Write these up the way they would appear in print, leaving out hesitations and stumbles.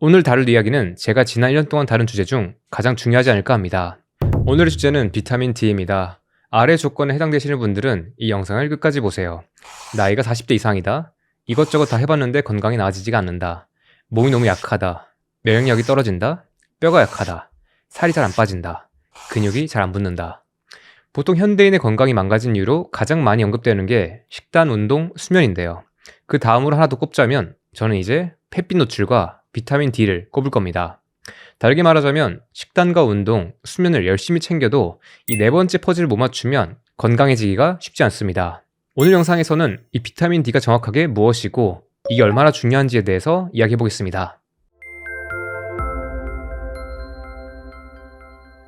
오늘 다룰 이야기는 제가 지난 1년 동안 다룬 주제 중 가장 중요하지 않을까 합니다. 오늘의 주제는 비타민 D입니다. 아래 조건에 해당되시는 분들은 이 영상을 끝까지 보세요. 나이가 40대 이상이다. 이것저것 다 해봤는데 건강이 나아지지가 않는다. 몸이 너무 약하다. 면역력이 떨어진다. 뼈가 약하다. 살이 잘 안 빠진다. 근육이 잘 안 붙는다. 보통 현대인의 건강이 망가진 이유로 가장 많이 언급되는 게 식단, 운동, 수면인데요. 그 다음으로 하나 더 꼽자면 저는 이제 햇빛 노출과 비타민 D를 꼽을 겁니다. 다르게 말하자면 식단과 운동, 수면을 열심히 챙겨도 이 네 번째 퍼즐을 못 맞추면 건강해지기가 쉽지 않습니다. 오늘 영상에서는 이 비타민 D가 정확하게 무엇이고 이게 얼마나 중요한지에 대해서 이야기해 보겠습니다.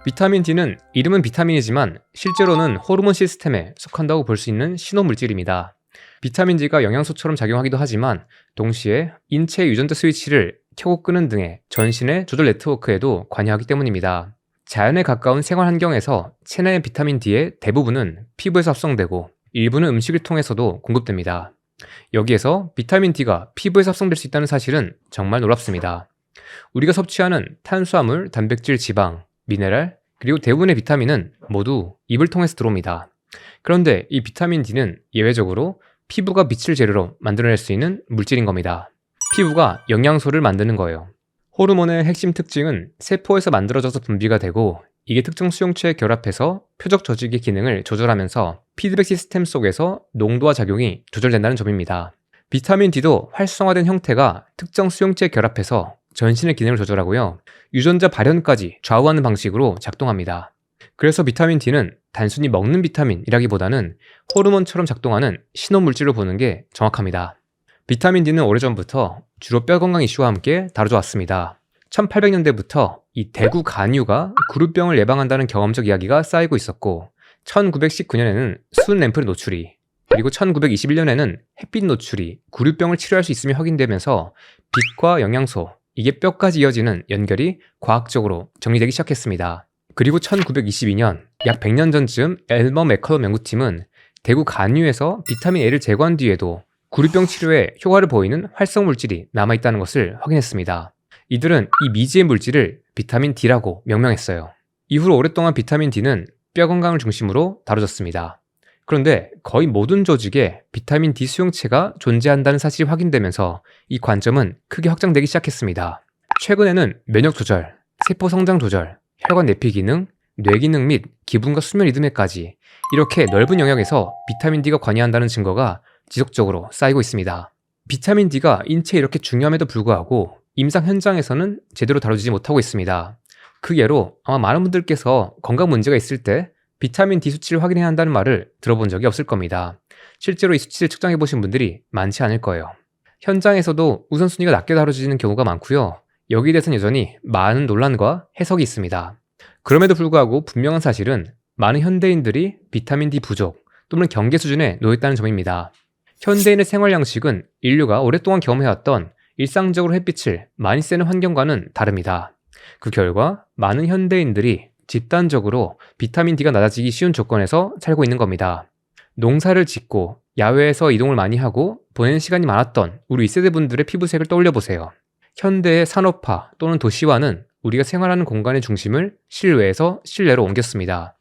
비타민 D는 이름은 비타민이지만 실제로는 호르몬 시스템에 속한다고 볼 수 있는 신호물질입니다. 비타민 D가 영양소처럼 작용하기도 하지만 동시에 인체 유전자 스위치를 켜고 끄는 등의 전신의 조절 네트워크에도 관여하기 때문입니다. 자연에 가까운 생활 환경에서 체내의 비타민 D의 대부분은 피부에서 합성되고 일부는 음식을 통해서도 공급됩니다. 여기에서 비타민 D가 피부에서 합성될 수 있다는 사실은 정말 놀랍습니다. 우리가 섭취하는 탄수화물, 단백질, 지방, 미네랄, 그리고 대부분의 비타민은 모두 입을 통해서 들어옵니다. 그런데 이 비타민 D는 예외적으로 피부가 빛을 재료로 만들어낼 수 있는 물질인 겁니다. 피부가 영양소를 만드는 거예요. 호르몬의 핵심 특징은 세포에서 만들어져서 분비가 되고 이게 특정 수용체에 결합해서 표적 조직의 기능을 조절하면서 피드백 시스템 속에서 농도와 작용이 조절된다는 점입니다. 비타민 D도 활성화된 형태가 특정 수용체에 결합해서 전신의 기능을 조절하고요. 유전자 발현까지 좌우하는 방식으로 작동합니다. 그래서 비타민 D는 단순히 먹는 비타민이라기보다는 호르몬처럼 작동하는 신호물질로 보는 게 정확합니다. 비타민 D는 오래전부터 주로 뼈 건강 이슈와 함께 다뤄져 왔습니다. 1800년대부터 이 대구 간유가 구루병을 예방한다는 경험적 이야기가 쌓이고 있었고 1919년에는 순 램프 노출이 그리고 1921년에는 햇빛 노출이 구루병을 치료할 수 있음이 확인되면서 빛과 영양소, 이게 뼈까지 이어지는 연결이 과학적으로 정리되기 시작했습니다. 그리고 1922년, 약 100년 전쯤 엘머 맥컬럼 연구팀은 대구 간유에서 비타민 A를 제거한 뒤에도 구루병 치료에 효과를 보이는 활성 물질이 남아있다는 것을 확인했습니다. 이들은 이 미지의 물질을 비타민 D라고 명명했어요. 이후로 오랫동안 비타민 D는 뼈 건강을 중심으로 다뤄졌습니다. 그런데 거의 모든 조직에 비타민 D 수용체가 존재한다는 사실이 확인되면서 이 관점은 크게 확장되기 시작했습니다. 최근에는 면역 조절, 세포 성장 조절, 혈관 내피 기능, 뇌 기능 및 기분과 수면 리듬에까지 이렇게 넓은 영역에서 비타민 D가 관여한다는 증거가 지속적으로 쌓이고 있습니다. 비타민 D가 인체에 이렇게 중요함에도 불구하고 임상 현장에서는 제대로 다뤄지지 못하고 있습니다. 그 예로 아마 많은 분들께서 건강 문제가 있을 때 비타민 D 수치를 확인해야 한다는 말을 들어본 적이 없을 겁니다. 실제로 이 수치를 측정해 보신 분들이 많지 않을 거예요. 현장에서도 우선순위가 낮게 다뤄지는 경우가 많고요. 여기에 대해서는 여전히 많은 논란과 해석이 있습니다. 그럼에도 불구하고 분명한 사실은 많은 현대인들이 비타민 D 부족 또는 경계 수준에 놓여있다는 점입니다. 현대인의 생활 양식은 인류가 오랫동안 경험해왔던 일상적으로 햇빛을 많이 쐬는 환경과는 다릅니다. 그 결과 많은 현대인들이 집단적으로 비타민 D가 낮아지기 쉬운 조건에서 살고 있는 겁니다. 농사를 짓고 야외에서 이동을 많이 하고 보내는 시간이 많았던 우리 2세대 분들의 피부색을 떠올려보세요. 현대의 산업화 또는 도시화는 우리가 생활하는 공간의 중심을 실외에서 실내로 옮겼습니다.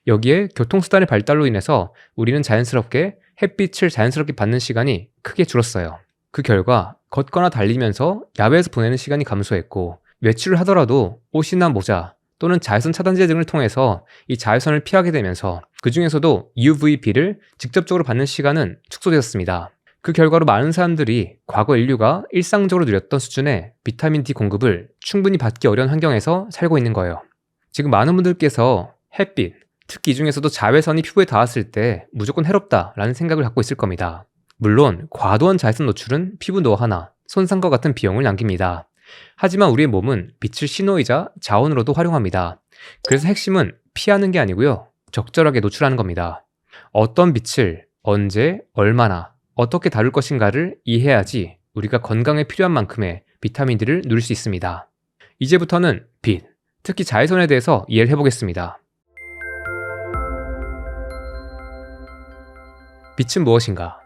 여기에 교통수단의 발달로 인해서 우리는 자연스럽게 햇빛을 자연스럽게 받는 시간이 크게 줄었어요. 그 결과 걷거나 달리면서 야외에서 보내는 시간이 감소했고 외출을 하더라도 옷이나 모자 또는 자외선 차단제 등을 통해서 이 자외선을 피하게 되면서 그 중에서도 UVB를 직접적으로 받는 시간은 축소되었습니다. 그 결과로 많은 사람들이 과거 인류가 일상적으로 누렸던 수준의 비타민 D 공급을 충분히 받기 어려운 환경에서 살고 있는 거예요. 지금 많은 분들께서 햇빛, 특히 이 중에서도 자외선이 피부에 닿았을 때 무조건 해롭다라는 생각을 갖고 있을 겁니다. 물론 과도한 자외선 노출은 피부 노화나 손상과 같은 비용을 남깁니다. 하지만 우리의 몸은 빛을 신호이자 자원으로도 활용합니다. 그래서 핵심은 피하는 게 아니고요. 적절하게 노출하는 겁니다. 어떤 빛을 언제, 얼마나, 어떻게 다룰 것인가를 이해해야지 우리가 건강에 필요한 만큼의 비타민 D를 누릴 수 있습니다. 이제부터는 빛, 특히 자외선에 대해서 이해를 해보겠습니다. 빛은 무엇인가?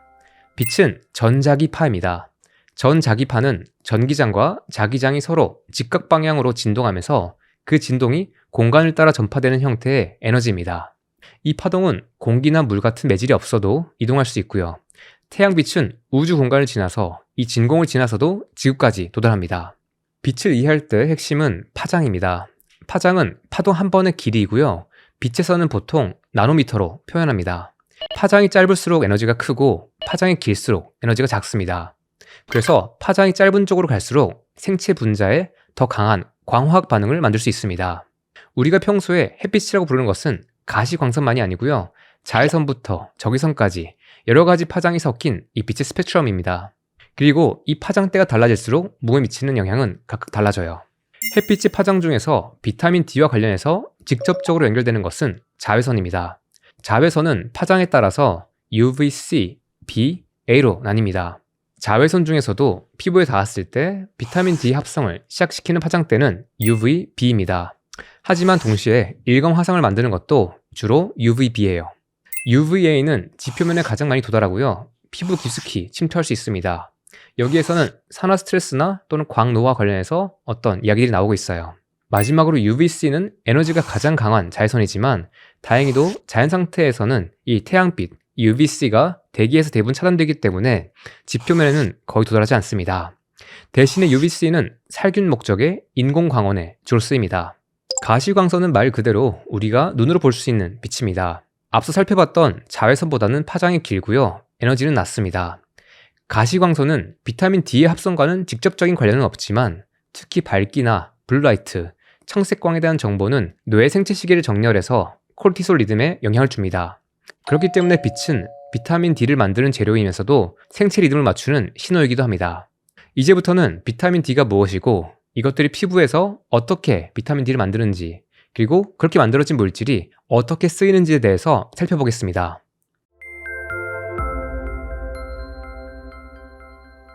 빛은 전자기파입니다. 전자기파는 전기장과 자기장이 서로 직각 방향으로 진동하면서 그 진동이 공간을 따라 전파되는 형태의 에너지입니다. 이 파동은 공기나 물 같은 매질이 없어도 이동할 수 있고요. 태양빛은 우주 공간을 지나서 이 진공을 지나서도 지구까지 도달합니다. 빛을 이해할 때 핵심은 파장입니다. 파장은 파동 한 번의 길이이고요. 빛에서는 보통 나노미터로 표현합니다. 파장이 짧을수록 에너지가 크고 파장이 길수록 에너지가 작습니다. 그래서 파장이 짧은 쪽으로 갈수록 생체 분자에 더 강한 광화학 반응을 만들 수 있습니다. 우리가 평소에 햇빛이라고 부르는 것은 가시광선만이 아니고요. 자외선부터 적외선까지 여러 가지 파장이 섞인 이 빛의 스펙트럼입니다. 그리고 이 파장대가 달라질수록 몸에 미치는 영향은 각각 달라져요. 햇빛의 파장 중에서 비타민 D와 관련해서 직접적으로 연결되는 것은 자외선입니다. 자외선은 파장에 따라서 UVC, B, A로 나뉩니다. 자외선 중에서도 피부에 닿았을 때 비타민 D 합성을 시작시키는 파장대는 UVB입니다. 하지만 동시에 일광 화상을 만드는 것도 주로 UVB예요. UVA는 지표면에 가장 많이 도달하고요. 피부 깊숙이 침투할 수 있습니다. 여기에서는 산화 스트레스나 또는 광노와 관련해서 어떤 이야기들이 나오고 있어요. 마지막으로 UVC는 에너지가 가장 강한 자외선이지만 다행히도 자연 상태에서는 이 태양빛 UVC가 대기에서 대부분 차단되기 때문에 지표면에는 거의 도달하지 않습니다. 대신에 UVC는 살균 목적의 인공광원에 주로 쓰입니다. 가시광선은 말 그대로 우리가 눈으로 볼 수 있는 빛입니다. 앞서 살펴봤던 자외선보다는 파장이 길고요. 에너지는 낮습니다. 가시광선은 비타민 D의 합성과는 직접적인 관련은 없지만 특히 밝기나 블루라이트, 청색광에 대한 정보는 뇌의 생체 시계를 정렬해서 코르티솔 리듬에 영향을 줍니다. 그렇기 때문에 빛은 비타민 D를 만드는 재료이면서도 생체 리듬을 맞추는 신호이기도 합니다. 이제부터는 비타민 D가 무엇이고 이것들이 피부에서 어떻게 비타민 D를 만드는지 그리고 그렇게 만들어진 물질이 어떻게 쓰이는지에 대해서 살펴보겠습니다.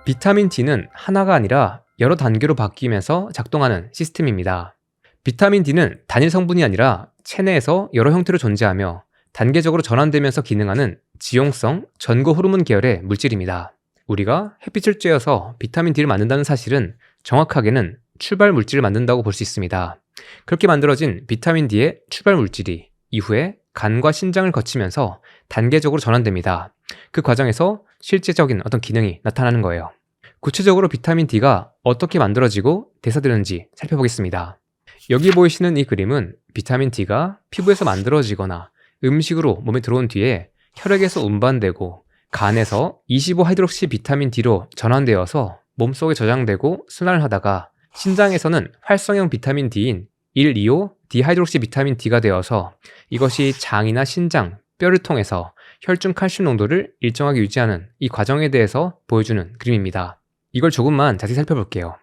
비타민 D는 하나가 아니라 여러 단계로 바뀌면서 작동하는 시스템입니다. 비타민 D는 단일 성분이 아니라 체내에서 여러 형태로 존재하며 단계적으로 전환되면서 기능하는 지용성 전고 호르몬 계열의 물질입니다. 우리가 햇빛을 쬐어서 비타민 D를 만든다는 사실은 정확하게는 출발 물질을 만든다고 볼 수 있습니다. 그렇게 만들어진 비타민 D의 출발 물질이 이후에 간과 신장을 거치면서 단계적으로 전환됩니다. 그 과정에서 실제적인 어떤 기능이 나타나는 거예요. 구체적으로 비타민 D가 어떻게 만들어지고 대사되는지 살펴보겠습니다. 여기 보이시는 이 그림은 비타민 D가 피부에서 만들어지거나 음식으로 몸에 들어온 뒤에 혈액에서 운반되고 간에서 25하이드록시 비타민 D로 전환되어서 몸속에 저장되고 순환을 하다가 신장에서는 활성형 비타민 D인 1,2,5 디하이드록시 비타민 D가 되어서 이것이 장이나 신장, 뼈를 통해서 혈중 칼슘 농도를 일정하게 유지하는 이 과정에 대해서 보여주는 그림입니다. 이걸 조금만 자세히 살펴볼게요.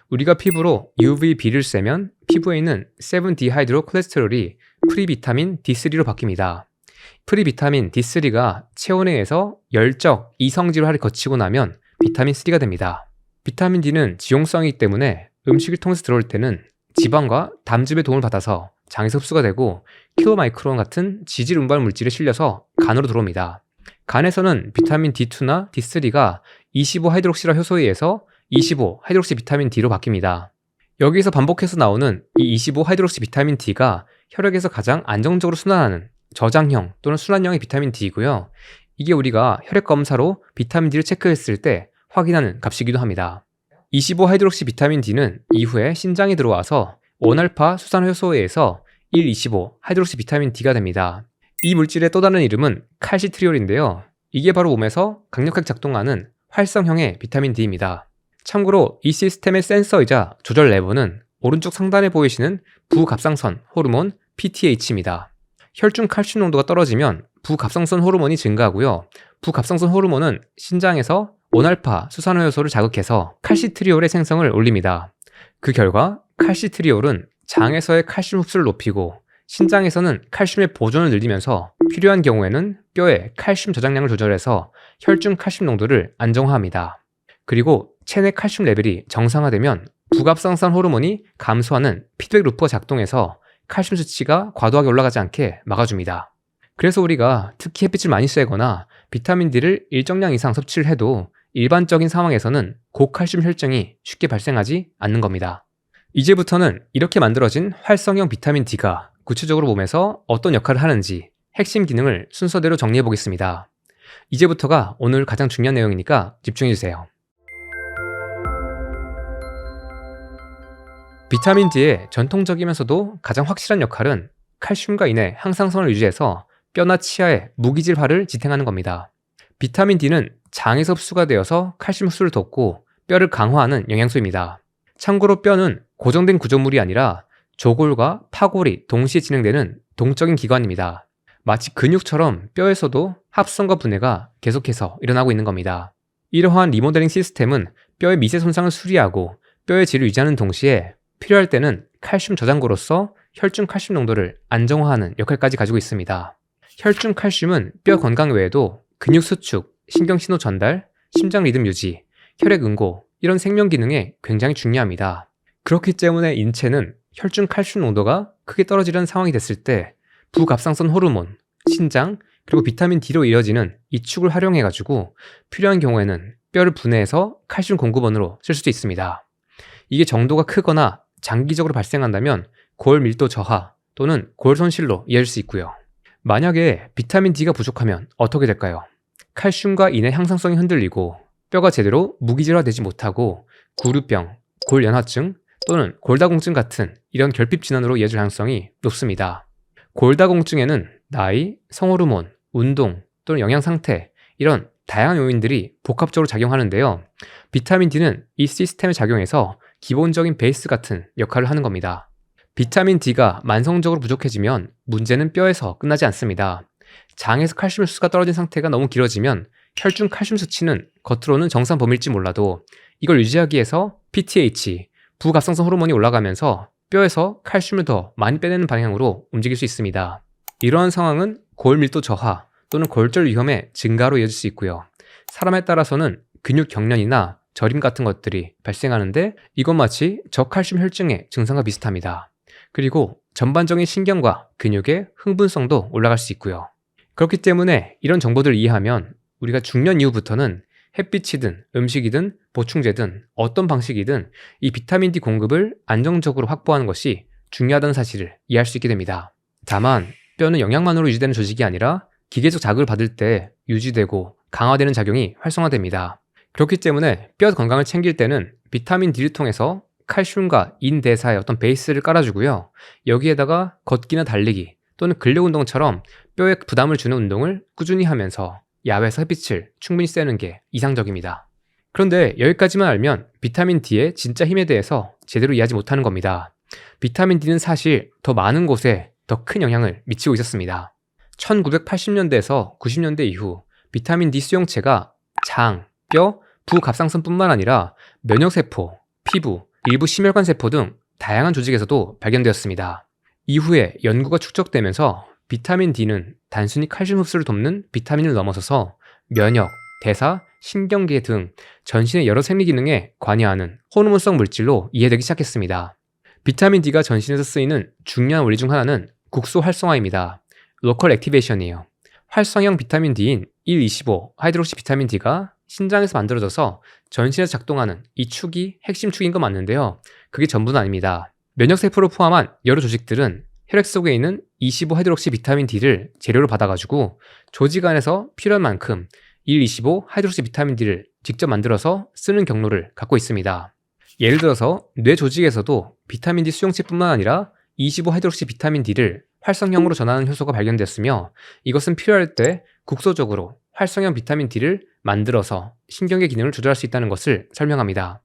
우리가 피부로 UVB를 쐬면 피부에 있는 7-디하이드로콜레스테롤이 프리비타민 D3로 바뀝니다. 프리비타민 D3가 체온에 의해서 열적 이성질화를 거치고 나면 비타민 3가 됩니다. 비타민 D는 지용성이기 때문에 음식을 통해서 들어올 때는 지방과 담즙의 도움을 받아서 장에서 흡수가 되고 킬로마이크론 같은 지질 운반 물질에 실려서 간으로 들어옵니다. 간에서는 비타민 D2나 D3가 25하이드록시라 효소에 의해서 25하이드록시 비타민 D로 바뀝니다. 여기에서 반복해서 나오는 이 25하이드록시 비타민 D가 혈액에서 가장 안정적으로 순환하는 저장형 또는 순환형의 비타민 D이고요. 이게 우리가 혈액 검사로 비타민 D를 체크했을 때 확인하는 값이기도 합니다. 25하이드록시 비타민 D는 이후에 신장에 들어와서 1알파 수산 효소에 의해서 1,25하이드록시 비타민 D가 됩니다. 이 물질의 또 다른 이름은 칼시트리올인데요. 이게 바로 몸에서 강력하게 작동하는 활성형의 비타민 D입니다. 참고로 이 시스템의 센서이자 조절 레버는 오른쪽 상단에 보이시는 부갑상선 호르몬 PTH입니다. 혈중 칼슘 농도가 떨어지면 부갑상선 호르몬이 증가하고요. 부갑상선 호르몬은 신장에서 1알파 수산화효소를 자극해서 칼시트리올의 생성을 올립니다. 그 결과 칼시트리올은 장에서의 칼슘 흡수를 높이고 신장에서는 칼슘의 보존을 늘리면서 필요한 경우에는 뼈의 칼슘 저장량을 조절해서 혈중 칼슘 농도를 안정화합니다. 그리고 체내 칼슘 레벨이 정상화되면 부갑상선 호르몬이 감소하는 피드백 루프가 작동해서 칼슘 수치가 과도하게 올라가지 않게 막아줍니다. 그래서 우리가 특히 햇빛을 많이 쐬거나 비타민 D를 일정량 이상 섭취를 해도 일반적인 상황에서는 고칼슘 혈증이 쉽게 발생하지 않는 겁니다. 이제부터는 이렇게 만들어진 활성형 비타민 D가 구체적으로 몸에서 어떤 역할을 하는지 핵심 기능을 순서대로 정리해 보겠습니다. 이제부터가 오늘 가장 중요한 내용이니까 집중해 주세요. 비타민 D의 전통적이면서도 가장 확실한 역할은 칼슘과 인의 항상성을 유지해서 뼈나 치아의 무기질화를 지탱하는 겁니다. 비타민 D는 장에서 흡수가 되어서 칼슘 흡수를 돕고 뼈를 강화하는 영양소입니다. 참고로 뼈는 고정된 구조물이 아니라 조골과 파골이 동시에 진행되는 동적인 기관입니다. 마치 근육처럼 뼈에서도 합성과 분해가 계속해서 일어나고 있는 겁니다. 이러한 리모델링 시스템은 뼈의 미세 손상을 수리하고 뼈의 질을 유지하는 동시에 필요할 때는 칼슘 저장고로서 혈중 칼슘 농도를 안정화하는 역할까지 가지고 있습니다. 혈중 칼슘은 뼈 건강 외에도 근육 수축, 신경 신호 전달, 심장 리듬 유지, 혈액 응고 이런 생명 기능에 굉장히 중요합니다. 그렇기 때문에 인체는 혈중 칼슘 농도가 크게 떨어지는 상황이 됐을 때 부갑상선 호르몬, 신장, 그리고 비타민 D로 이어지는 이 축을 활용해가지고 필요한 경우에는 뼈를 분해해서 칼슘 공급원으로 쓸 수도 있습니다. 이게 정도가 크거나 장기적으로 발생한다면 골 밀도 저하 또는 골 손실로 이어질 수 있고요. 만약에 비타민 D가 부족하면 어떻게 될까요? 칼슘과 인의 향상성이 흔들리고 뼈가 제대로 무기질화되지 못하고 구류병, 골연화증 또는 골다공증 같은 이런 결핍 질환으로 이어질 가능성이 높습니다. 골다공증에는 나이, 성호르몬, 운동 또는 영양 상태 이런 다양한 요인들이 복합적으로 작용하는데요. 비타민 D는 이 시스템에 작용해서 기본적인 베이스 같은 역할을 하는 겁니다. 비타민 D가 만성적으로 부족해지면 문제는 뼈에서 끝나지 않습니다. 장에서 칼슘 흡수가 떨어진 상태가 너무 길어지면 혈중 칼슘 수치는 겉으로는 정상 범위일지 몰라도 이걸 유지하기 위해서 PTH, 부갑상선 호르몬이 올라가면서 뼈에서 칼슘을 더 많이 빼내는 방향으로 움직일 수 있습니다. 이러한 상황은 골 밀도 저하 또는 골절 위험의 증가로 이어질 수 있고요. 사람에 따라서는 근육 경련이나 저림 같은 것들이 발생하는데 이건 마치 저칼슘 혈증의 증상과 비슷합니다. 그리고 전반적인 신경과 근육의 흥분성도 올라갈 수 있고요. 그렇기 때문에 이런 정보들을 이해하면 우리가 중년 이후부터는 햇빛이든 음식이든 보충제든 어떤 방식이든 이 비타민 D 공급을 안정적으로 확보하는 것이 중요하다는 사실을 이해할 수 있게 됩니다. 다만 뼈는 영양만으로 유지되는 조직이 아니라 기계적 자극을 받을 때 유지되고 강화되는 작용이 활성화됩니다. 그렇기 때문에 뼈 건강을 챙길 때는 비타민 D를 통해서 칼슘과 인 대사의 어떤 베이스를 깔아주고요. 여기에다가 걷기나 달리기 또는 근력 운동처럼 뼈에 부담을 주는 운동을 꾸준히 하면서 야외에서 햇빛을 충분히 쐬는 게 이상적입니다. 그런데 여기까지만 알면 비타민 D의 진짜 힘에 대해서 제대로 이해하지 못하는 겁니다. 비타민 D는 사실 더 많은 곳에 더 큰 영향을 미치고 있었습니다. 1980년대에서 90년대 이후 비타민 D 수용체가 장, 뼈, 부갑상선뿐만 아니라 면역세포, 피부, 일부 심혈관 세포 등 다양한 조직에서도 발견되었습니다. 이후에 연구가 축적되면서 비타민 D는 단순히 칼슘 흡수를 돕는 비타민을 넘어서서 면역, 대사, 신경계 등 전신의 여러 생리 기능에 관여하는 호르몬성 물질로 이해되기 시작했습니다. 비타민 D가 전신에서 쓰이는 중요한 원리 중 하나는 국소 활성화입니다. 로컬 액티베이션이에요. 활성형 비타민 D인 1,25 하이드록시 비타민 D가 신장에서 만들어져서 전신에서 작동하는 이 축이 핵심 축인 건 맞는데요. 그게 전부는 아닙니다. 면역세포를 포함한 여러 조직들은 혈액 속에 있는 25 하이드록시 비타민 D를 재료로 받아가지고 조직 안에서 필요한 만큼 1,25 하이드록시 비타민 D를 직접 만들어서 쓰는 경로를 갖고 있습니다. 예를 들어서 뇌 조직에서도 비타민 D 수용체뿐만 아니라 25 하이드록시 비타민 D를 활성형으로 전하는 효소가 발견됐으며 이것은 필요할 때 국소적으로 활성형 비타민 D를 만들어서 신경계 기능을 조절할 수 있다는 것을 설명합니다.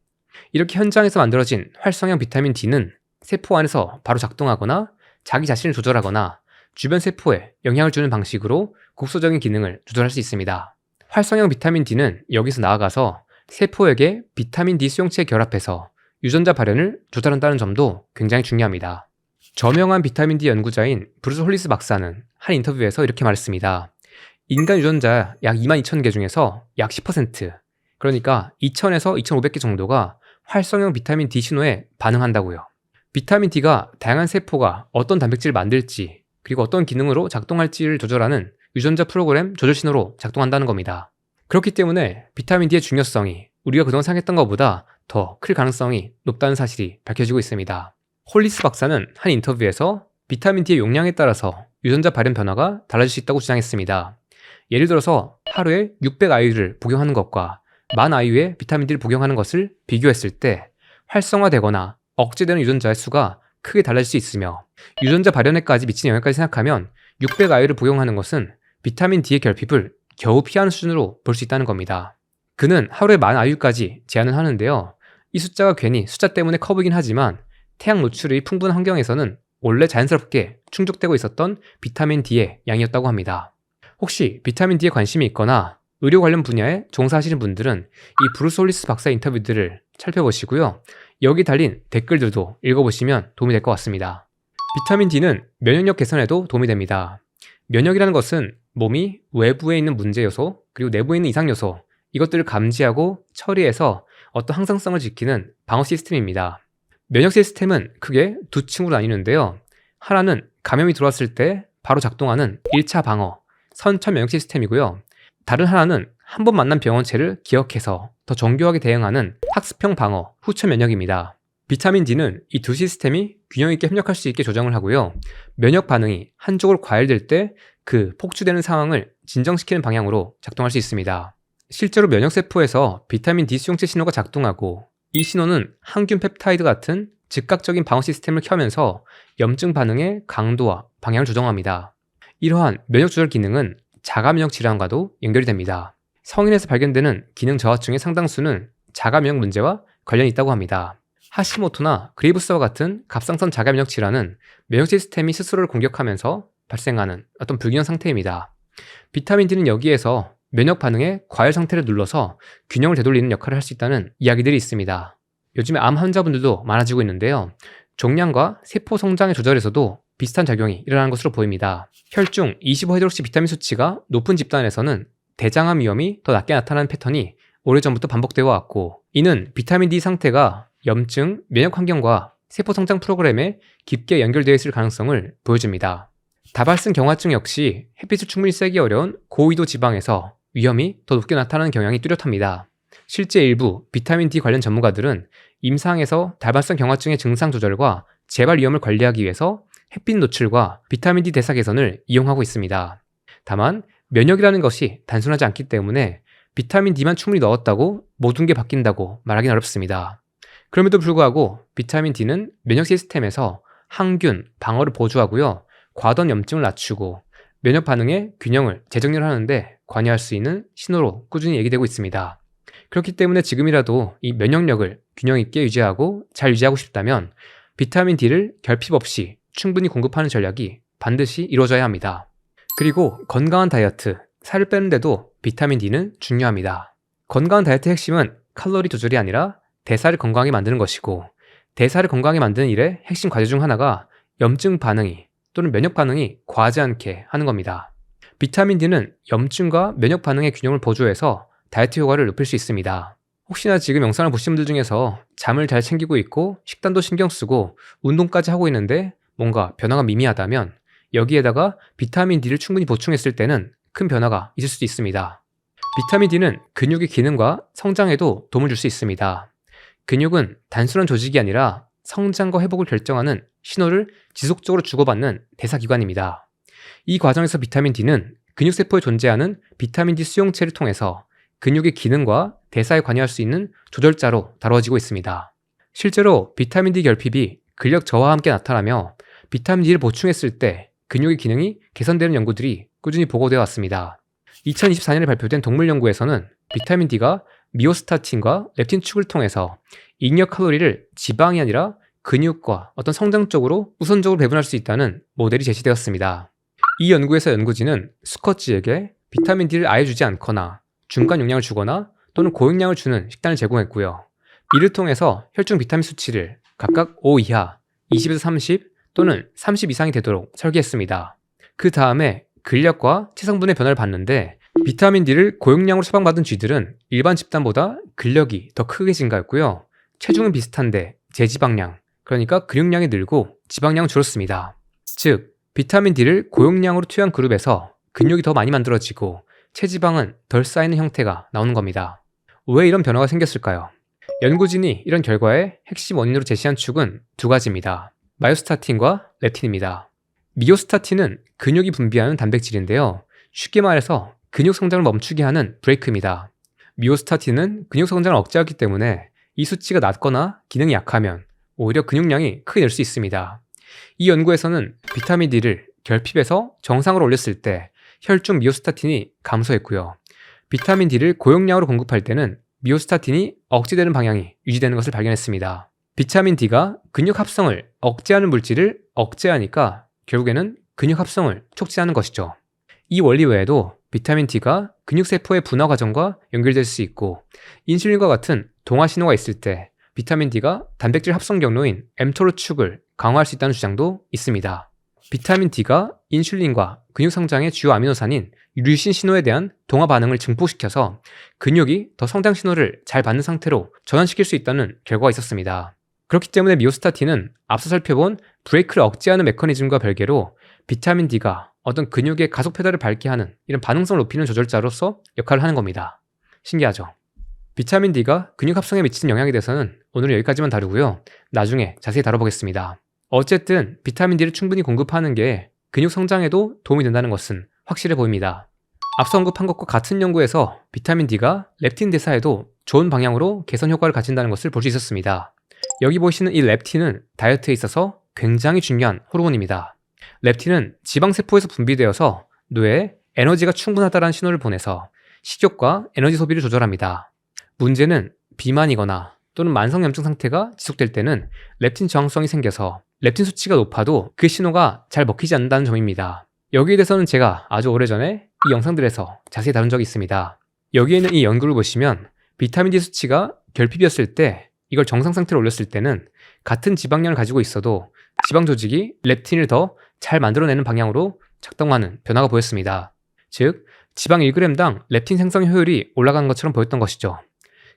이렇게 현장에서 만들어진 활성형 비타민 D는 세포 안에서 바로 작동하거나 자기 자신을 조절하거나 주변 세포에 영향을 주는 방식으로 국소적인 기능을 조절할 수 있습니다. 활성형 비타민 D는 여기서 나아가서 세포에게 비타민 D 수용체에 결합해서 유전자 발현을 조절한다는 점도 굉장히 중요합니다. 저명한 비타민 D 연구자인 브루스 홀리스 박사는 한 인터뷰에서 이렇게 말했습니다. 인간 유전자 약 22,000개 중에서 약 10%, 그러니까 2,000에서 2,500개 정도가 활성형 비타민 D 신호에 반응한다고요. 비타민 D가 다양한 세포가 어떤 단백질을 만들지 그리고 어떤 기능으로 작동할지를 조절하는 유전자 프로그램 조절 신호로 작동한다는 겁니다. 그렇기 때문에 비타민 D의 중요성이 우리가 그동안 생각했던 것보다 더 클 가능성이 높다는 사실이 밝혀지고 있습니다. 홀리스 박사는 한 인터뷰에서 비타민 D의 용량에 따라서 유전자 발현 변화가 달라질 수 있다고 주장했습니다. 예를 들어서 하루에 600IU를 복용하는 것과 10,000IU의 비타민 D를 복용하는 것을 비교했을 때 활성화되거나 억제되는 유전자의 수가 크게 달라질 수 있으며, 유전자 발현에까지 미치는 영향까지 생각하면 600IU를 복용하는 것은 비타민 D의 결핍을 겨우 피하는 수준으로 볼 수 있다는 겁니다. 그는 하루에 10,000IU까지 제한을 하는데요. 이 숫자가 괜히 숫자 때문에 커 보이긴 하지만 태양 노출이 풍부한 환경에서는 원래 자연스럽게 충족되고 있었던 비타민 D의 양이었다고 합니다. 혹시 비타민 D에 관심이 있거나 의료 관련 분야에 종사하시는 분들은 이 브루스 홀리스 박사의 인터뷰들을 살펴보시고요. 여기 달린 댓글들도 읽어보시면 도움이 될 것 같습니다. 비타민 D는 면역력 개선에도 도움이 됩니다. 면역이라는 것은 몸이 외부에 있는 문제 요소, 그리고 내부에 있는 이상 요소, 이것들을 감지하고 처리해서 어떤 항상성을 지키는 방어 시스템입니다. 면역 시스템은 크게 두 층으로 나뉘는데요. 하나는 감염이 들어왔을 때 바로 작동하는 1차 방어, 선천 면역 시스템이고요. 다른 하나는 한 번 만난 병원체를 기억해서 더 정교하게 대응하는 학습형 방어, 후천 면역입니다. 비타민 D는 이 두 시스템이 균형 있게 협력할 수 있게 조정을 하고요. 면역 반응이 한쪽으로 과열될 때 그 폭주되는 상황을 진정시키는 방향으로 작동할 수 있습니다. 실제로 면역세포에서 비타민 D 수용체 신호가 작동하고, 이 신호는 항균 펩타이드 같은 즉각적인 방어 시스템을 켜면서 염증 반응의 강도와 방향을 조정합니다. 이러한 면역 조절 기능은 자가 면역 질환과도 연결이 됩니다. 성인에서 발견되는 기능 저하증의 상당수는 자가 면역 문제와 관련이 있다고 합니다. 하시모토나 그레이브스와 같은 갑상선 자가 면역 질환은 면역 시스템이 스스로를 공격하면서 발생하는 어떤 불균형 상태입니다. 비타민 D는 여기에서 면역 반응의 과열 상태를 눌러서 균형을 되돌리는 역할을 할 수 있다는 이야기들이 있습니다. 요즘에 암 환자분들도 많아지고 있는데요. 종양과 세포 성장의 조절에서도 비슷한 작용이 일어나는 것으로 보입니다. 혈중 25헤드록시 비타민 수치가 높은 집단에서는 대장암 위험이 더 낮게 나타나는 패턴이 오래전부터 반복되어 왔고, 이는 비타민 D 상태가 염증, 면역 환경과 세포 성장 프로그램에 깊게 연결되어 있을 가능성을 보여줍니다. 다발성 경화증 역시 햇빛을 충분히 쐬기 어려운 고위도 지방에서 위험이 더 높게 나타나는 경향이 뚜렷합니다. 실제 일부 비타민 D 관련 전문가들은 임상에서 다발성 경화증의 증상 조절과 재발 위험을 관리하기 위해서 햇빛 노출과 비타민 D 대사 개선을 이용하고 있습니다. 다만 면역이라는 것이 단순하지 않기 때문에 비타민 D만 충분히 넣었다고 모든 게 바뀐다고 말하기는 어렵습니다. 그럼에도 불구하고 비타민 D는 면역 시스템에서 항균, 방어를 보조하고요. 과도한 염증을 낮추고 면역 반응의 균형을 재정렬하는데 관여할 수 있는 신호로 꾸준히 얘기되고 있습니다. 그렇기 때문에 지금이라도 이 면역력을 균형 있게 유지하고 잘 유지하고 싶다면 비타민 D를 결핍 없이 충분히 공급하는 전략이 반드시 이루어져야 합니다. 그리고 건강한 다이어트, 살을 빼는데도 비타민 D는 중요합니다. 건강한 다이어트의 핵심은 칼로리 조절이 아니라 대사를 건강하게 만드는 것이고, 대사를 건강하게 만드는 일의 핵심 과제 중 하나가 염증 반응이 또는 면역 반응이 과하지 않게 하는 겁니다. 비타민 D는 염증과 면역 반응의 균형을 보조해서 다이어트 효과를 높일 수 있습니다. 혹시나 지금 영상을 보신 분들 중에서 잠을 잘 챙기고 있고 식단도 신경 쓰고 운동까지 하고 있는데 뭔가 변화가 미미하다면, 여기에다가 비타민 D를 충분히 보충했을 때는 큰 변화가 있을 수도 있습니다. 비타민 D는 근육의 기능과 성장에도 도움을 줄 수 있습니다. 근육은 단순한 조직이 아니라 성장과 회복을 결정하는 신호를 지속적으로 주고받는 대사기관입니다. 이 과정에서 비타민 D는 근육세포에 존재하는 비타민 D 수용체를 통해서 근육의 기능과 대사에 관여할 수 있는 조절자로 다뤄지고 있습니다. 실제로 비타민 D 결핍이 근력 저하와 함께 나타나며 비타민 D를 보충했을 때 근육의 기능이 개선되는 연구들이 꾸준히 보고되어 왔습니다. 2024년에 발표된 동물 연구에서는 비타민 D가 미오스타틴과 렙틴 축을 통해서 잉여 칼로리를 지방이 아니라 근육과 어떤 성장 쪽으로 우선적으로 배분할 수 있다는 모델이 제시되었습니다. 이 연구에서 연구진은 수컷쥐에게 비타민 D를 아예 주지 않거나 중간 용량을 주거나 또는 고용량을 주는 식단을 제공했고요. 이를 통해서 혈중 비타민 수치를 각각 5 이하, 20에서 30 또는 30 이상이 되도록 설계했습니다. 그 다음에 근력과 체성분의 변화를 봤는데, 비타민 D를 고용량으로 처방받은 쥐들은 일반 집단보다 근력이 더 크게 증가했고요. 체중은 비슷한데 제지방량, 그러니까 근육량이 늘고 지방량은 줄었습니다. 즉, 비타민 D를 고용량으로 투여한 그룹에서 근육이 더 많이 만들어지고 체지방은 덜 쌓이는 형태가 나오는 겁니다. 왜 이런 변화가 생겼을까요? 연구진이 이런 결과의 핵심 원인으로 제시한 축은 두 가지입니다. 마이오스타틴과 렙틴입니다. 미오스타틴은 근육이 분비하는 단백질인데요. 쉽게 말해서 근육 성장을 멈추게 하는 브레이크입니다. 미오스타틴은 근육 성장을 억제하기 때문에 이 수치가 낮거나 기능이 약하면 오히려 근육량이 크게 늘 수 있습니다. 이 연구에서는 비타민 D를 결핍에서 정상으로 올렸을 때 혈중 미오스타틴이 감소했고요. 비타민 D를 고용량으로 공급할 때는 미오스타틴이 억제되는 방향이 유지되는 것을 발견했습니다. 비타민 D가 근육 합성을 억제하는 물질을 억제하니까 결국에는 근육 합성을 촉진하는 것이죠. 이 원리 외에도 비타민 D가 근육세포의 분화 과정과 연결될 수 있고 인슐린과 같은 동화 신호가 있을 때 비타민 D가 단백질 합성 경로인 mTOR 축을 강화할 수 있다는 주장도 있습니다. 비타민 D가 인슐린과 근육 성장의 주요 아미노산인 류신 신호에 대한 동화 반응을 증폭시켜서 근육이 더 성장 신호를 잘 받는 상태로 전환시킬 수 있다는 결과가 있었습니다. 그렇기 때문에 미오스타틴은 앞서 살펴본 브레이크를 억제하는 메커니즘과 별개로 비타민 D가 어떤 근육의 가속 페달을 밟게 하는 이런 반응성을 높이는 조절자로서 역할을 하는 겁니다. 신기하죠? 비타민 D가 근육 합성에 미치는 영향에 대해서는 오늘은 여기까지만 다루고요. 나중에 자세히 다뤄보겠습니다. 어쨌든 비타민 D를 충분히 공급하는 게 근육 성장에도 도움이 된다는 것은 확실해 보입니다. 앞서 언급한 것과 같은 연구에서 비타민 D가 렙틴 대사에도 좋은 방향으로 개선 효과를 가진다는 것을 볼 수 있었습니다. 여기 보시는 이 렙틴은 다이어트에 있어서 굉장히 중요한 호르몬입니다. 렙틴은 지방세포에서 분비되어서 뇌에 에너지가 충분하다는 신호를 보내서 식욕과 에너지 소비를 조절합니다. 문제는 비만이거나 또는 만성염증 상태가 지속될 때는 렙틴 저항성이 생겨서 렙틴 수치가 높아도 그 신호가 잘 먹히지 않는다는 점입니다. 여기에 대해서는 제가 아주 오래전에 이 영상들에서 자세히 다룬 적이 있습니다. 여기에 있는 이 연구를 보시면 비타민 D 수치가 결핍이었을 때 이걸 정상 상태로 올렸을 때는 같은 지방량을 가지고 있어도 지방 조직이 렙틴을 더 잘 만들어내는 방향으로 작동하는 변화가 보였습니다. 즉, 지방 1g당 렙틴 생성 효율이 올라가는 것처럼 보였던 것이죠.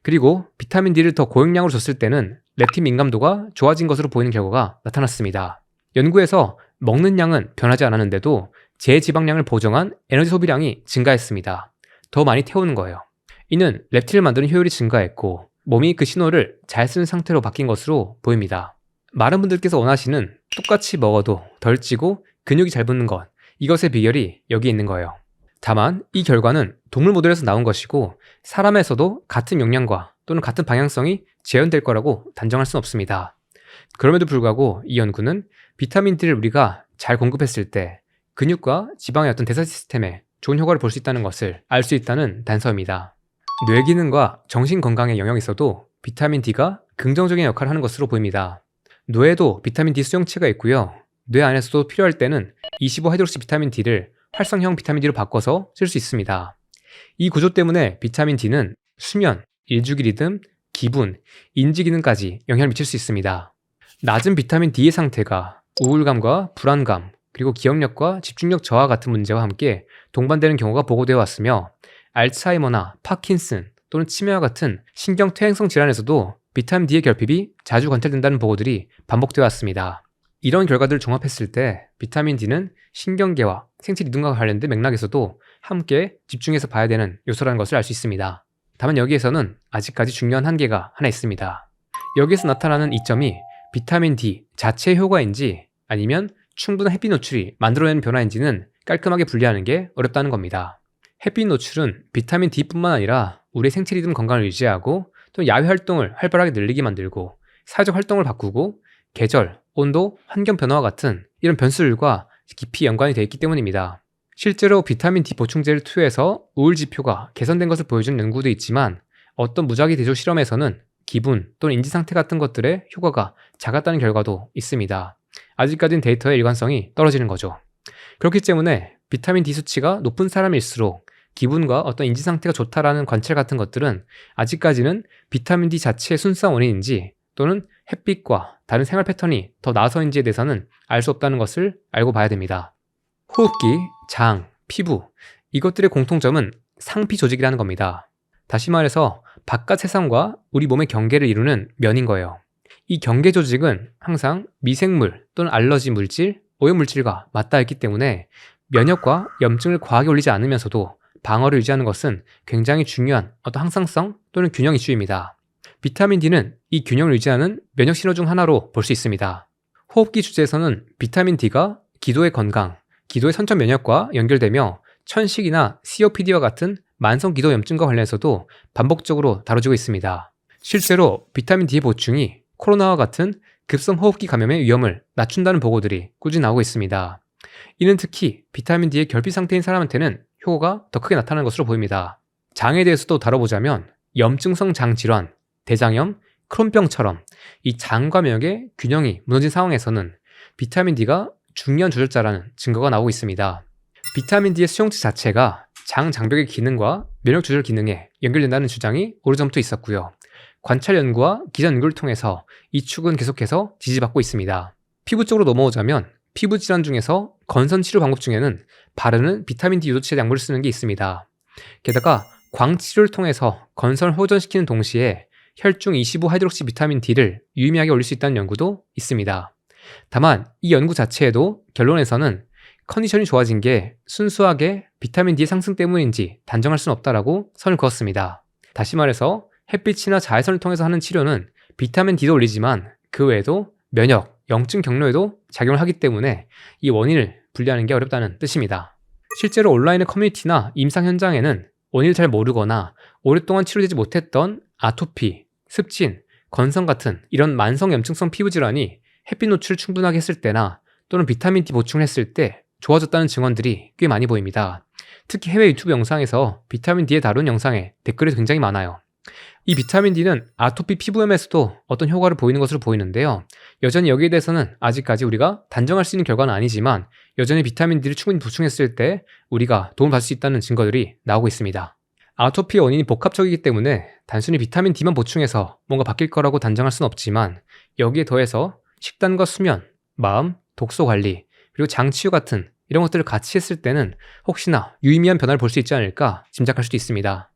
그리고 비타민 D를 더 고용량으로 줬을 때는 렙틴 민감도가 좋아진 것으로 보이는 결과가 나타났습니다. 연구에서 먹는 양은 변하지 않았는데도 제지방량을 보정한 에너지 소비량이 증가했습니다. 더 많이 태우는 거예요. 이는 렙틴을 만드는 효율이 증가했고 몸이 그 신호를 잘 쓰는 상태로 바뀐 것으로 보입니다. 많은 분들께서 원하시는 똑같이 먹어도 덜 찌고 근육이 잘 붙는 것, 이것의 비결이 여기 있는 거예요. 다만 이 결과는 동물 모델에서 나온 것이고 사람에서도 같은 용량과 또는 같은 방향성이 재현될 거라고 단정할 수는 없습니다. 그럼에도 불구하고 이 연구는 비타민 D를 우리가 잘 공급했을 때 근육과 지방의 어떤 대사 시스템에 좋은 효과를 볼 수 있다는 것을 알 수 있다는 단서입니다. 뇌 기능과 정신 건강에 영향이 있어도 비타민 D가 긍정적인 역할을 하는 것으로 보입니다. 뇌에도 비타민 D 수용체가 있고요. 뇌 안에서도 필요할 때는 25하이드록시 비타민 D를 활성형 비타민 D로 바꿔서 쓸 수 있습니다. 이 구조 때문에 비타민 D는 수면, 일주기 리듬, 기분, 인지 기능까지 영향을 미칠 수 있습니다. 낮은 비타민 D의 상태가 우울감과 불안감, 그리고 기억력과 집중력 저하 같은 문제와 함께 동반되는 경우가 보고되어 왔으며 알츠하이머나 파킨슨 또는 치매와 같은 신경퇴행성 질환에서도 비타민 D의 결핍이 자주 관찰된다는 보고들이 반복되어 왔습니다. 이런 결과들을 종합했을 때 비타민 D는 신경계와 생체 리듬과 관련된 맥락에서도 함께 집중해서 봐야 되는 요소라는 것을 알 수 있습니다. 다만 여기에서는 아직까지 중요한 한계가 하나 있습니다. 여기에서 나타나는 이점이 비타민 D 자체의 효과인지 아니면 충분한 햇빛 노출이 만들어내는 변화인지는 깔끔하게 분리하는 게 어렵다는 겁니다. 햇빛 노출은 비타민 D뿐만 아니라 우리의 생체 리듬 건강을 유지하고 또 야외 활동을 활발하게 늘리게 만들고 사회적 활동을 바꾸고 계절, 온도, 환경 변화와 같은 이런 변수들과 깊이 연관이 되어 있기 때문입니다. 실제로 비타민 D 보충제를 투여해서 우울 지표가 개선된 것을 보여주는 연구도 있지만 어떤 무작위 대조 실험에서는 기분 또는 인지 상태 같은 것들의 효과가 작았다는 결과도 있습니다. 아직까지는 데이터의 일관성이 떨어지는 거죠. 그렇기 때문에 비타민 D 수치가 높은 사람일수록 기분과 어떤 인지 상태가 좋다라는 관찰 같은 것들은 아직까지는 비타민 D 자체의 순수한 원인인지 또는 햇빛과 다른 생활 패턴이 더 나아서인지에 대해서는 알 수 없다는 것을 알고 봐야 됩니다. 호흡기, 장, 피부 이것들의 공통점은 상피 조직이라는 겁니다. 다시 말해서 바깥 세상과 우리 몸의 경계를 이루는 면인 거예요. 이 경계 조직은 항상 미생물 또는 알러지 물질, 오염 물질과 맞닿아 있기 때문에 면역과 염증을 과하게 올리지 않으면서도 방어를 유지하는 것은 굉장히 중요한 어떤 항상성 또는 균형 이슈입니다. 비타민 D는 이 균형을 유지하는 면역 신호 중 하나로 볼 수 있습니다. 호흡기 주제에서는 비타민 D가 기도의 건강, 기도의 선천 면역과 연결되며 천식이나 COPD와 같은 만성 기도 염증과 관련해서도 반복적으로 다뤄지고 있습니다. 실제로 비타민 D의 보충이 코로나와 같은 급성 호흡기 감염의 위험을 낮춘다는 보고들이 꾸준히 나오고 있습니다. 이는 특히 비타민 D의 결핍 상태인 사람한테는 효과가 더 크게 나타나는 것으로 보입니다. 장에 대해서도 다뤄보자면 염증성 장질환, 대장염, 크론병처럼 이 장과 면역의 균형이 무너진 상황에서는 비타민 D가 중요한 조절자라는 증거가 나오고 있습니다. 비타민 D의 수용체 자체가 장 장벽의 기능과 면역 조절 기능에 연결된다는 주장이 오래전부터 있었고요. 관찰 연구와 기전 연구를 통해서 이 축은 계속해서 지지받고 있습니다. 피부 쪽으로 넘어오자면 피부 질환 중에서 건선 치료 방법 중에는 바르는 비타민 D 유도체 약물을 쓰는 게 있습니다. 게다가 광치료를 통해서 건선을 호전시키는 동시에 혈중 25하이드록시 비타민 D를 유의미하게 올릴 수 있다는 연구도 있습니다. 다만 이 연구 자체에도 결론에서는 컨디션이 좋아진 게 순수하게 비타민 D의 상승 때문인지 단정할 수는 없다라고 선을 그었습니다. 다시 말해서 햇빛이나 자외선을 통해서 하는 치료는 비타민 D도 올리지만 그 외에도 면역, 염증 경로에도 작용을 하기 때문에 이 원인을 분리하는 게 어렵다는 뜻입니다. 실제로 온라인의 커뮤니티나 임상 현장에는 원인을 잘 모르거나 오랫동안 치료되지 못했던 아토피, 습진, 건성 같은 이런 만성 염증성 피부 질환이 햇빛 노출을 충분하게 했을 때나 또는 비타민 D 보충을 했을 때 좋아졌다는 증언들이 꽤 많이 보입니다. 특히 해외 유튜브 영상에서 비타민 D에 다룬 영상에 댓글이 굉장히 많아요. 이 비타민 D는 아토피 피부염에서도 어떤 효과를 보이는 것으로 보이는데요. 여전히 여기에 대해서는 아직까지 우리가 단정할 수 있는 결과는 아니지만 여전히 비타민 D를 충분히 보충했을 때 우리가 도움을 받을 수 있다는 증거들이 나오고 있습니다. 아토피의 원인이 복합적이기 때문에 단순히 비타민 D만 보충해서 뭔가 바뀔 거라고 단정할 수는 없지만 여기에 더해서 식단과 수면, 마음, 독소 관리, 그리고 장 치유 같은 이런 것들을 같이 했을 때는 혹시나 유의미한 변화를 볼 수 있지 않을까 짐작할 수도 있습니다.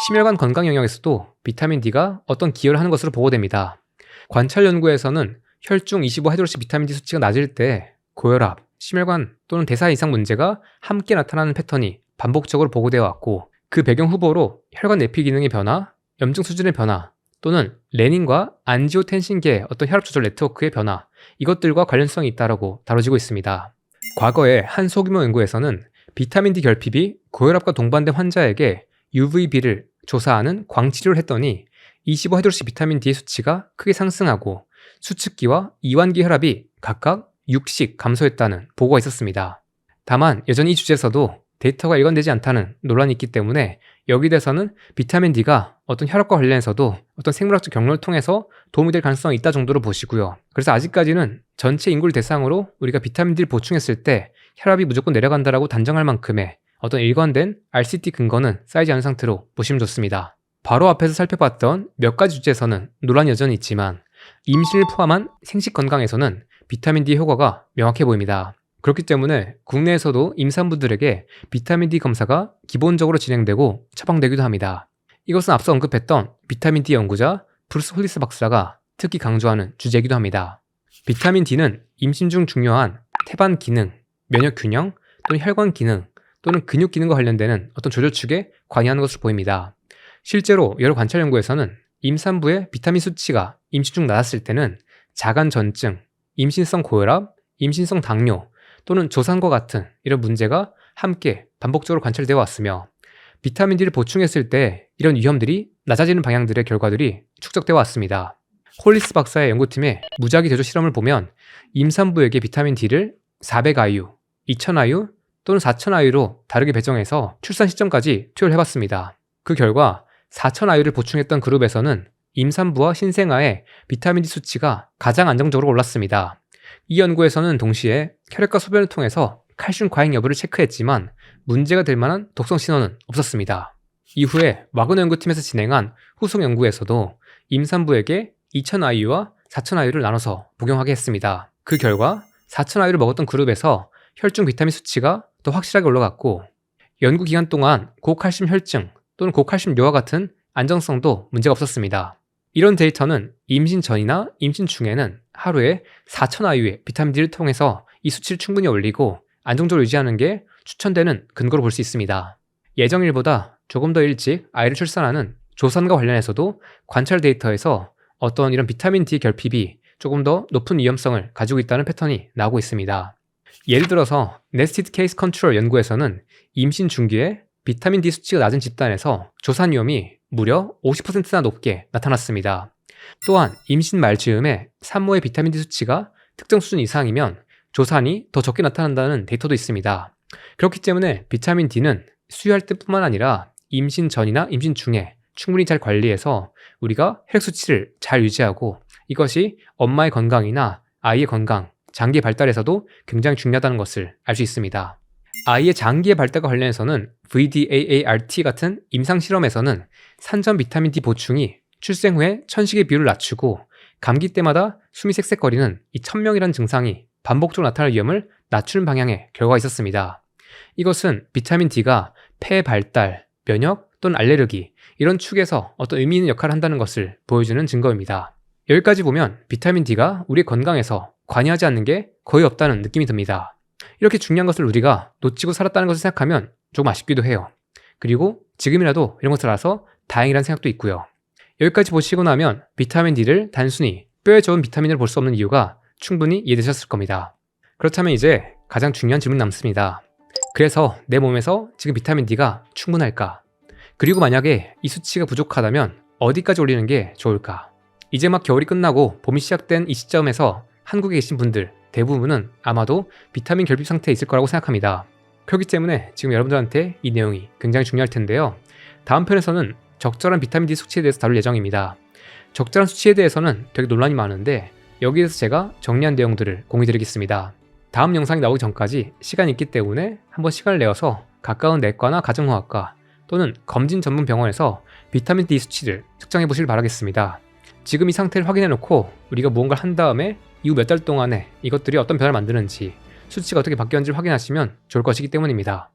심혈관 건강 영역에서도 비타민 D가 어떤 기여를 하는 것으로 보고됩니다. 관찰 연구에서는 혈중 25하이드록시 비타민 D 수치가 낮을 때 고혈압, 심혈관 또는 대사 이상 문제가 함께 나타나는 패턴이 반복적으로 보고되어 왔고 그 배경 후보로 혈관 내피 기능의 변화, 염증 수준의 변화 또는 레닌과 안지오텐신계의 어떤 혈압 조절 네트워크의 변화 이것들과 관련성이 있다고 다뤄지고 있습니다. 과거에 한 소규모 연구에서는 비타민 D 결핍이 고혈압과 동반된 환자에게 UVB를 조사하는 광치료를 했더니 25하이드록시 비타민 D의 수치가 크게 상승하고 수축기와 이완기 혈압이 각각 6씩 감소했다는 보고가 있었습니다. 다만 여전히 이 주제에서도 데이터가 일관되지 않다는 논란이 있기 때문에 여기에 대해서는 비타민 D가 어떤 혈압과 관련해서도 어떤 생물학적 경로를 통해서 도움이 될 가능성이 있다 정도로 보시고요. 그래서 아직까지는 전체 인구를 대상으로 우리가 비타민 D를 보충했을 때 혈압이 무조건 내려간다라고 단정할 만큼의 어떤 일관된 RCT 근거는 쌓이지 않은 상태로 보시면 좋습니다. 바로 앞에서 살펴봤던 몇 가지 주제에서는 논란이 여전히 있지만 임신을 포함한 생식 건강에서는 비타민 D의 효과가 명확해 보입니다. 그렇기 때문에 국내에서도 임산부들에게 비타민 D 검사가 기본적으로 진행되고 처방되기도 합니다. 이것은 앞서 언급했던 비타민 D 연구자 브루스 홀리스 박사가 특히 강조하는 주제이기도 합니다. 비타민 D는 임신 중 중요한 태반 기능, 면역 균형 또는 혈관 기능 또는 근육 기능과 관련되는 어떤 조절 축에 관여하는 것으로 보입니다. 실제로 여러 관찰 연구에서는 임산부의 비타민 수치가 임신 중 낮았을 때는 자간 전증, 임신성 고혈압, 임신성 당뇨 또는 조산과 같은 이런 문제가 함께 반복적으로 관찰되어 왔으며 비타민 D를 보충했을 때 이런 위험들이 낮아지는 방향들의 결과들이 축적되어 왔습니다. 홀리스 박사의 연구팀의 무작위 대조 실험을 보면 임산부에게 비타민 D를 400IU, 2000IU 또는 4000IU로 다르게 배정해서 출산 시점까지 투여를 해봤습니다. 그 결과 4000IU를 보충했던 그룹에서는 임산부와 신생아의 비타민 D 수치가 가장 안정적으로 올랐습니다. 이 연구에서는 동시에 혈액과 소변을 통해서 칼슘 과잉 여부를 체크했지만 문제가 될 만한 독성 신호는 없었습니다. 이후에 와그너 연구팀에서 진행한 후속 연구에서도 임산부에게 2000IU와 4000IU를 나눠서 복용하게 했습니다. 그 결과 4000IU를 먹었던 그룹에서 혈중 비타민 수치가 더 확실하게 올라갔고 연구 기간 동안 고칼슘 혈증 또는 고칼슘 뇨와 같은 안정성도 문제가 없었습니다. 이런 데이터는 임신 전이나 임신 중에는 하루에 4000IU의 비타민 D를 통해서 이 수치를 충분히 올리고 안정적으로 유지하는 게 추천되는 근거로 볼 수 있습니다. 예정일보다 조금 더 일찍 아이를 출산하는 조산과 관련해서도 관찰 데이터에서 어떤 이런 비타민 D 결핍이 조금 더 높은 위험성을 가지고 있다는 패턴이 나오고 있습니다. 예를 들어서 네스티드 케이스 컨트롤 연구에서는 임신 중기에 비타민 D 수치가 낮은 집단에서 조산 위험이 무려 50%나 높게 나타났습니다. 또한 임신 말즈음에 산모의 비타민 D 수치가 특정 수준 이상이면 조산이 더 적게 나타난다는 데이터도 있습니다. 그렇기 때문에 비타민 D는 수유할 때뿐만 아니라 임신 전이나 임신 중에 충분히 잘 관리해서 우리가 혈액 수치를 잘 유지하고 이것이 엄마의 건강이나 아이의 건강, 장기 발달에서도 굉장히 중요하다는 것을 알 수 있습니다. 아이의 장기의 발달과 관련해서는 VDAART 같은 임상 실험에서는 산전 비타민 D 보충이 출생 후에 천식의 비율을 낮추고 감기 때마다 숨이 쌕쌕거리는 이 천명이라는 증상이 반복적으로 나타날 위험을 낮추는 방향의 결과가 있었습니다. 이것은 비타민 D가 폐 발달, 면역 또는 알레르기 이런 축에서 어떤 의미 있는 역할을 한다는 것을 보여주는 증거입니다. 여기까지 보면 비타민 D가 우리의 건강에서 관여하지 않는 게 거의 없다는 느낌이 듭니다. 이렇게 중요한 것을 우리가 놓치고 살았다는 것을 생각하면 조금 아쉽기도 해요. 그리고 지금이라도 이런 것을 알아서 다행이라는 생각도 있고요. 여기까지 보시고 나면 비타민 D를 단순히 뼈에 좋은 비타민으로 볼 수 없는 이유가 충분히 이해되셨을 겁니다. 그렇다면 이제 가장 중요한 질문이 남습니다. 그래서 내 몸에서 지금 비타민 D가 충분할까? 그리고 만약에 이 수치가 부족하다면 어디까지 올리는 게 좋을까? 이제 막 겨울이 끝나고 봄이 시작된 이 시점에서 한국에 계신 분들 대부분은 아마도 비타민 결핍 상태에 있을 거라고 생각합니다. 그렇기 때문에 지금 여러분들한테 이 내용이 굉장히 중요할 텐데요. 다음 편에서는 적절한 비타민 D 수치에 대해서 다룰 예정입니다. 적절한 수치에 대해서는 되게 논란이 많은데 여기에서 제가 정리한 내용들을 공유드리겠습니다. 다음 영상이 나오기 전까지 시간이 있기 때문에 한번 시간을 내어서 가까운 내과나 가정의학과 또는 검진 전문 병원에서 비타민 D 수치를 측정해 보시길 바라겠습니다. 지금 이 상태를 확인해 놓고 우리가 무언가를 한 다음에 이후 몇 달 동안에 이것들이 어떤 변화를 만드는지 수치가 어떻게 바뀌었는지를 확인하시면 좋을 것이기 때문입니다.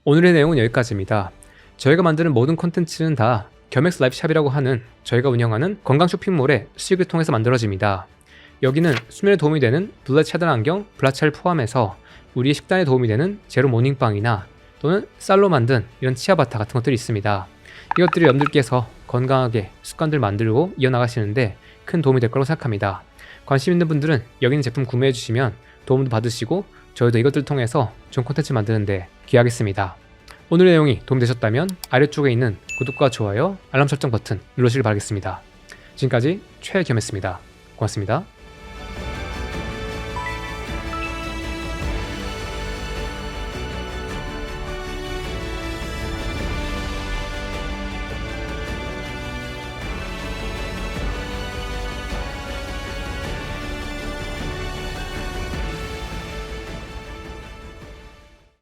오늘의 내용은 여기까지입니다. 저희가 만드는 모든 콘텐츠는 다 겸엑스 라이프샵이라고 하는 저희가 운영하는 건강 쇼핑몰의 수익을 통해서 만들어집니다. 여기는 수면에 도움이 되는 블루 차단 안경, 블라차를 포함해서 우리의 식단에 도움이 되는 제로 모닝빵이나 또는 쌀로 만든 이런 치아바타 같은 것들이 있습니다. 이것들이 여러분들께서 건강하게 습관들 만들고 이어나가시는데 큰 도움이 될 거라고 생각합니다. 관심 있는 분들은 여기 있는 제품 구매해 주시면 도움도 받으시고 저희도 이것들을 통해서 좋은 콘텐츠 만드는데 기여하겠습니다. 오늘의 내용이 도움되셨다면 아래쪽에 있는 구독과 좋아요, 알람 설정 버튼 눌러주시길 바라겠습니다. 지금까지 최겸했습니다. 고맙습니다.